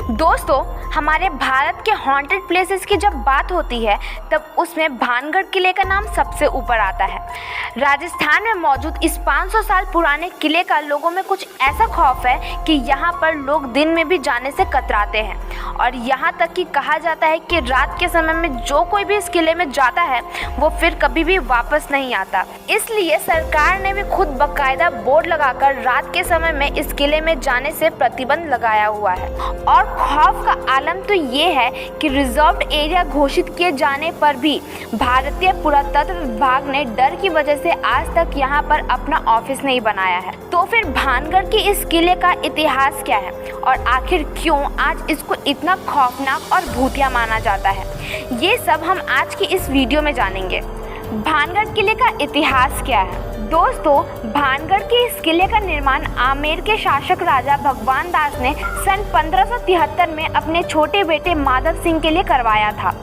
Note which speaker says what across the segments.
Speaker 1: दोस्तों, हमारे भारत के हॉन्टेड प्लेसेस की जब बात होती है तब उसमें भानगढ़ किले का नाम सबसे ऊपर आता है। राजस्थान में मौजूद इस 500 साल पुराने किले का लोगों में कुछ ऐसा खौफ है कि यहाँ पर लोग दिन में भी जाने से कतराते हैं और यहाँ तक कि कहा जाता है कि रात के समय में जो कोई भी इस किले में जाता है वो फिर कभी भी वापस नहीं आता। इसलिए सरकार ने भी खुद बाकायदा बोर्ड लगाकर रात के समय में इस किले में जाने से प्रतिबंध लगाया हुआ है। और खौफ का आलम तो ये है कि रिजर्व्ड एरिया घोषित किए जाने पर भी भारतीय पुरातत्व विभाग ने डर की वजह से आज तक यहाँ पर अपना ऑफिस नहीं बनाया है। तो फिर भानगढ़ के इस किले का इतिहास क्या है और आखिर क्यों आज इसको इतना खौफनाक और भूतिया माना जाता है, ये सब हम आज की इस वीडियो में जानेंगे। भानगढ़ किले का इतिहास क्या है? दोस्तों, भानगढ़ के इस किले का निर्माण आमेर के शासक राजा भगवान दास ने सन 1573 में अपने छोटे बेटे माधव सिंह के लिए करवाया था।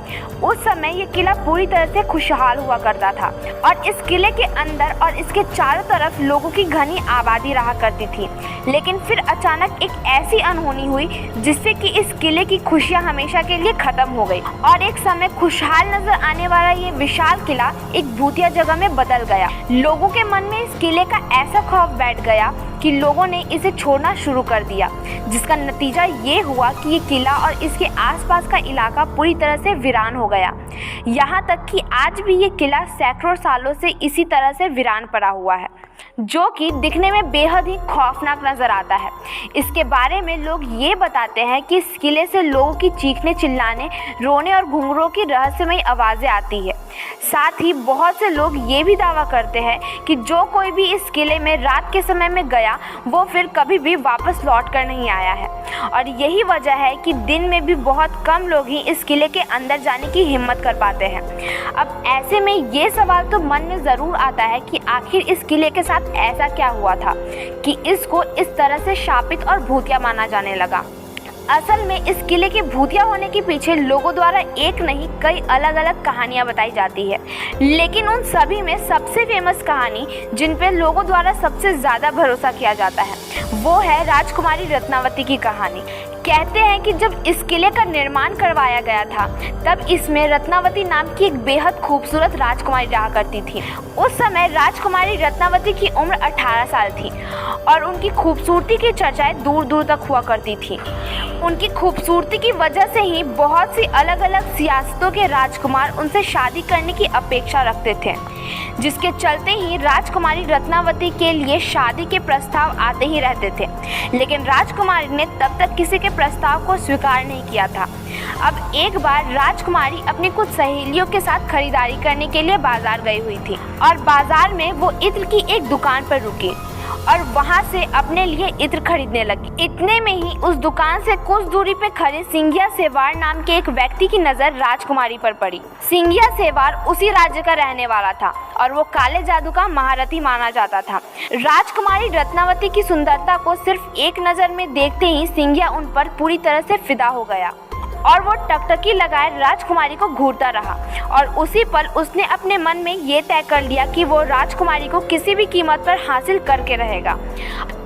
Speaker 1: उस समय ये किला पूरी तरह से खुशहाल हुआ करता था और इस किले के अंदर और इसके चारों तरफ लोगों की घनी आबादी रहा करती थी। लेकिन फिर अचानक एक ऐसी अनहोनी हुई जिससे कि इस किले की खुशियां हमेशा के लिए खत्म हो गई और एक समय खुशहाल नजर आने वाला ये विशाल किला एक भूतिया जगह में बदल गया। लोगों के मन में इस किले का ऐसा खौफ बैठ गया कि लोगों ने इसे छोड़ना शुरू कर दिया, जिसका नतीजा ये हुआ कि ये किला और इसके आसपास का इलाका पूरी तरह से वीरान हो गया। यहाँ तक कि आज भी ये किला सैकड़ों सालों से इसी तरह से वीरान पड़ा हुआ है, जो कि दिखने में बेहद ही खौफनाक नजर आता है। इसके बारे में लोग ये बताते हैं कि इस किले से लोगों की चीखने, चिल्लाने, रोने और घुंघरों की रहस्यमयी आवाज़ें आती है। साथ ही बहुत से लोग ये भी दावा करते हैं कि जो कोई भी इस किले में रात के समय में गया वो फिर कभी भी वापस लौट कर नहीं आया है और यही वजह है कि दिन में भी बहुत कम लोग ही इस किले के अंदर जाने की हिम्मत कर पाते हैं। अब ऐसे में ये सवाल तो मन में ज़रूर आता है कि आखिर इस किले के साथ ऐसा क्या हुआ था कि इसको इस तरह से शापित और भूतिया माना जाने लगा। असल में इस किले के भूतिया होने के पीछे लोगों द्वारा एक नहीं कई अलग अलग कहानियां बताई जाती है, लेकिन उन सभी में सबसे फेमस कहानी जिन पे लोगों द्वारा सबसे ज़्यादा भरोसा किया जाता है वो है राजकुमारी रत्नावती की कहानी। कहते हैं कि जब इस किले का निर्माण करवाया गया था तब इसमें रत्नावती नाम की एक बेहद खूबसूरत राजकुमारी रहा करती थी। उस समय राजकुमारी रत्नावती की उम्र 18 साल थी और उनकी खूबसूरती की चर्चाएं दूर दूर तक हुआ करती थी। उनकी खूबसूरती की वजह से ही बहुत सी अलग अलग सियासतों के राजकुमार उनसे शादी करने की अपेक्षा रखते थे, जिसके चलते ही राजकुमारी रत्नावती के लिए शादी के प्रस्ताव आते ही रहते थे। लेकिन राजकुमारी ने तब तक किसी के प्रस्ताव को स्वीकार नहीं किया था। अब एक बार राजकुमारी अपनी कुछ सहेलियों के साथ खरीदारी करने के लिए बाजार गई हुई थी और बाजार में वो इत्र की एक दुकान पर रुकी और वहां से अपने लिए इत्र खरीदने लगी। इतने में ही उस दुकान से कुछ दूरी पे खड़े सिंघिया सेवार नाम के एक व्यक्ति की नजर राजकुमारी पर पड़ी। सिंघिया सेवार उसी राज्य का रहने वाला था और वो काले जादू का महारथी माना जाता था। राजकुमारी रत्नावती की सुंदरता को सिर्फ एक नजर में देखते ही सिंघिया उन पर पूरी तरह से फिदा हो गया और वो टकटकी लगाए राजकुमारी को घूरता रहा और उसी पल उसने अपने मन में ये तय कर लिया कि वो राजकुमारी को किसी भी कीमत पर हासिल करके रहेगा।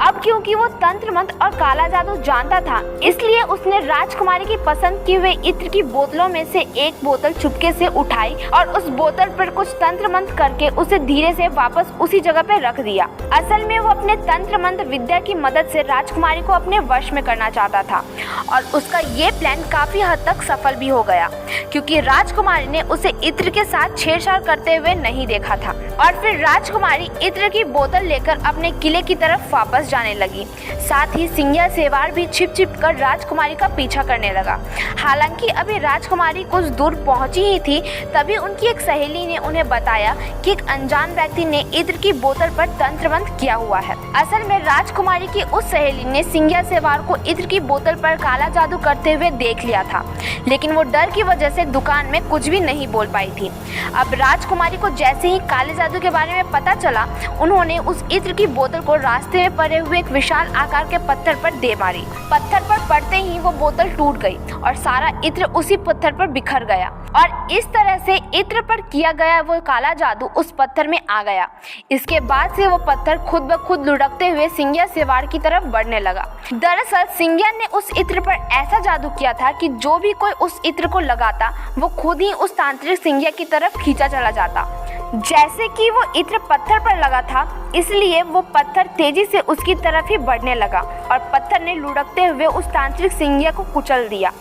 Speaker 1: अब क्योंकि वो तंत्र मंत्र और काला जादू जानता था, इसलिए उसने राजकुमारी की पसंद किए हुए इत्र की बोतलों में से एक बोतल चुपके से उठाई और उस बोतल पर कुछ तंत्र मंत्र करके उसे धीरे से वापस उसी जगह पर रख दिया। असल में वो अपने तंत्र मंत्र विद्या की मदद से राजकुमारी को अपने वश में करना चाहता था और उसका ये प्लान काफी हद तक सफल भी हो गया, क्योंकि राजकुमारी ने उसे इत्र के साथ छेड़छाड़ करते हुए नहीं देखा था। और फिर राजकुमारी इत्र की बोतल लेकर अपने किले की तरफ वापस जाने लगी। साथ ही सिंघिया सेवार भी छिप छिप कर राजकुमारी का पीछा करने लगा। हालांकि अभी राजकुमारी कुछ दूर पहुंची ही थी तभी उनकी एक सहेली ने उन्हें बताया कि एक अनजान व्यक्ति ने इत्र की बोतल पर तंत्र मंत्र किया हुआ है। असल में राजकुमारी की उस सहेली ने सिंघिया सेवार को इत्र की बोतल पर काला जादू करते हुए देख लिया था था, लेकिन वो डर की वजह से दुकान में कुछ भी नहीं बोल पाई थी। अब राजकुमारी को जैसे ही काले जादू के बारे में पता चला, उन्होंने उस इत्र की बोतल को रास्ते में पड़े हुए एक विशाल आकार के पत्थर पर दे मारी। पत्थर पर पड़ते ही वो बोतल टूट गई और सारा इत्र उसी पत्थर पर बिखर गया और इस तरह से इत्र पर किया गया वो काला जादू उस पत्थर में आ गया। इसके बाद से वो पत्थर खुद ब खुद लुढ़कते हुए सिंघिया सेवाड़ की तरफ बढ़ने लगा। दरअसल सिंघिया ने उस इत्र पर ऐसा जादू किया था कि जो भी कोई उस इत्र को लगाता वो खुद ही उस तांत्रिक सिंघिया की तरफ खींचा चला जाता। जैसे कि वो इत्र पत्थर पर लगा था, इसलिए वो पत्थर तेजी से उसकी तरफ ही बढ़ने लगा और पत्थर ने लुढ़कते हुए उस तांत्रिक सिंघिया को कुचल दिया,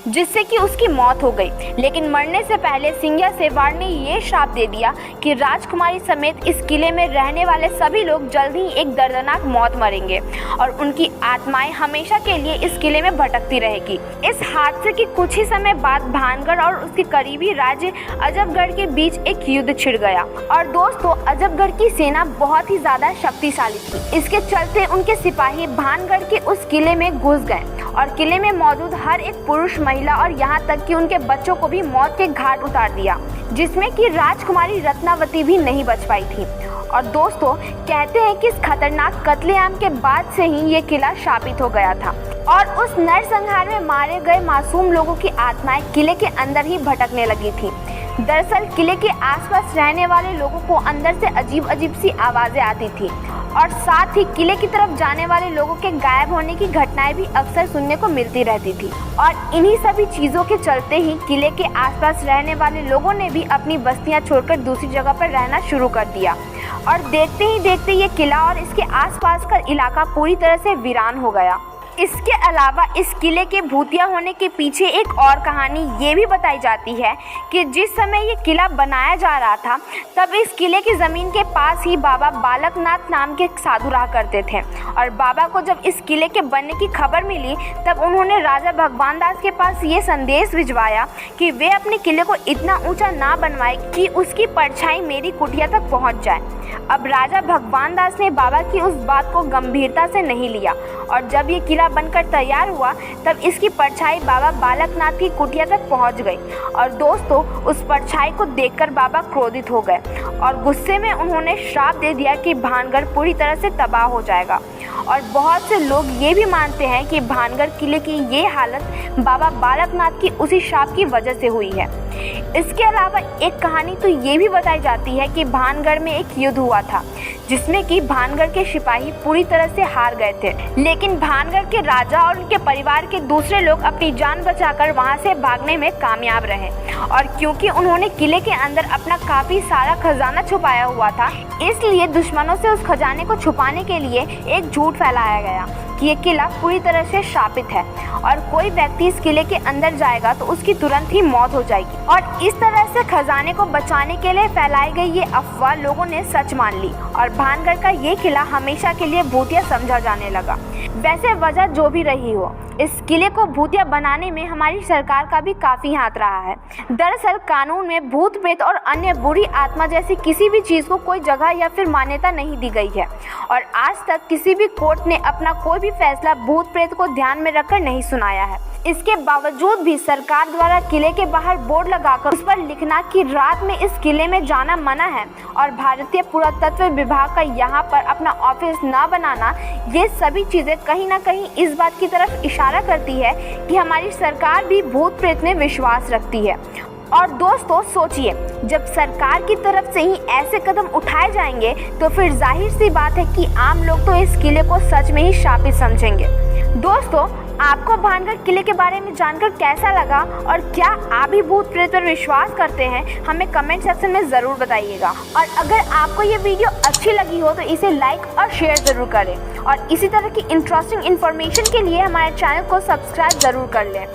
Speaker 1: जिससे कि उसकी मौत हो गई। लेकिन मरने से पहले सिंघिया सेवाड़ ने ये श्राप दे दिया कि राजकुमारी समेत इस किले में रहने वाले सभी लोग जल्द ही एक दर्दनाक मौत मरेंगे और उनकी आत्माएं हमेशा के लिए इस किले में भटकती रहेगी। इस हादसे के कुछ ही समय बाद भानगढ़ और उसके करीबी राज्य अजबगढ़ के बीच एक युद्ध छिड़ गया और दोस्तों, अजबगढ़ की सेना बहुत ही ज्यादा शक्तिशाली थी। इसके चलते उनके सिपाही भानगढ़ के उस किले में घुस गए और किले में मौजूद हर एक पुरुष, महिला और यहाँ तक कि उनके बच्चों को भी मौत के घाट उतार दिया, जिसमें कि राजकुमारी रत्नावती भी नहीं बच पाई थी। और दोस्तों, कहते हैं कि इस खतरनाक कत्लेआम के बाद से ही ये किला शापित हो गया था और उस नरसंहार में मारे गए मासूम लोगों की आत्माएं किले के अंदर ही भटकने लगी थी। दरअसल किले के आसपास रहने वाले लोगों को अंदर से अजीब अजीब सी आवाजें आती थी और साथ ही किले की तरफ जाने वाले लोगों के गायब होने की घटनाएं भी अक्सर सुनने को मिलती रहती थी। और इन्हीं सभी चीजों के चलते ही किले के आसपास रहने वाले लोगों ने भी अपनी बस्तियां छोड़कर दूसरी जगह पर रहना शुरू कर दिया और देखते ही देखते ये किला और इसके आसपास का इलाका पूरी तरह से वीरान हो गया। इसके अलावा इस किले के भूतिया होने के पीछे एक और कहानी ये भी बताई जाती है कि जिस समय ये किला बनाया जा रहा था, तब इस किले की ज़मीन के पास ही बाबा बालकनाथ नाम के एक साधु रहा करते थे और बाबा को जब इस किले के बनने की खबर मिली, तब उन्होंने राजा भगवान दास के पास ये संदेश भिजवाया कि वे अपने किले को इतना ऊंचा ना बनवाए कि उसकी परछाई मेरी कुटिया तक पहुँच जाए। अब राजा भगवान दास ने बाबा की उस बात को गंभीरता से नहीं लिया और जब ये किला बनकर तैयार हुआ, तब इसकी परछाई बाबा बालकनाथ की कुटिया तक पहुंच गई और दोस्तों, उस परछाई को देखकर बाबा क्रोधित हो गए और गुस्से में उन्होंने श्राप दे दिया कि भानगढ़ पूरी तरह से तबाह हो जाएगा। और बहुत से लोग ये भी मानते हैं कि भानगढ़ किले की ये हालत बाबा बालकनाथ की उसी श्राप की वजह से हुई है। इसके अलावा एक कहानी तो ये भी बताई जाती है कि भानगढ़ में एक युद्ध हुआ था जिसमें कि भानगढ़ के सिपाही पूरी तरह से हार गए थे, लेकिन भानगढ़ के राजा और उनके परिवार के दूसरे लोग अपनी जान बचाकर वहां से भागने में कामयाब रहे। और क्योंकि उन्होंने किले के अंदर अपना काफी सारा खजाना छुपाया हुआ था, इसलिए दुश्मनों से उस खजाने को छुपाने के लिए एक झूठ फैलाया गया कि ये किला पूरी तरह से शापित है और कोई व्यक्ति इस किले के अंदर जाएगा तो उसकी तुरंत ही मौत हो जाएगी। और इस तरह से खजाने को बचाने के लिए फैलाई गई ये अफवाह लोगों ने सच मान ली और भानगढ़ का ये किला हमेशा के लिए भूतिया समझा जाने लगा। वैसे वजह जो भी रही हो, इस किले को भूतिया बनाने में हमारी सरकार का भी काफी हाथ रहा है। दरअसल कानून में भूत प्रेत और अन्य बुरी आत्मा जैसी किसी भी चीज को कोई जगह या फिर मान्यता नहीं दी गई है और आज तक किसी भी कोर्ट ने अपना कोई भी फैसला भूत प्रेत को ध्यान में रखकर नहीं सुनाया है। इसके बावजूद भी सरकार द्वारा किले के बाहर बोर्ड लगाकर उस पर लिखना कि रात में इस किले में जाना मना है और भारतीय पुरातत्व विभाग का यहाँ पर अपना ऑफिस न बनाना, ये सभी चीजें कहीं ना कहीं इस बात की तरफ इशारा करती है कि हमारी सरकार भी भूत प्रेत में विश्वास रखती है। और दोस्तों सोचिए, जब सरकार की तरफ से ही ऐसे कदम उठाए जाएंगे तो फिर जाहिर सी बात है कि आम लोग तो इस किले को सच में ही शापित समझेंगे। दोस्तों, आपको भानगढ़ किले के बारे में जानकर कैसा लगा और क्या आप भी भूत प्रेत पर विश्वास करते हैं, हमें कमेंट सेक्शन में ज़रूर बताइएगा। और अगर आपको ये वीडियो अच्छी लगी हो तो इसे लाइक और शेयर ज़रूर करें और इसी तरह की इंटरेस्टिंग इन्फॉर्मेशन के लिए हमारे चैनल को सब्सक्राइब ज़रूर कर लें।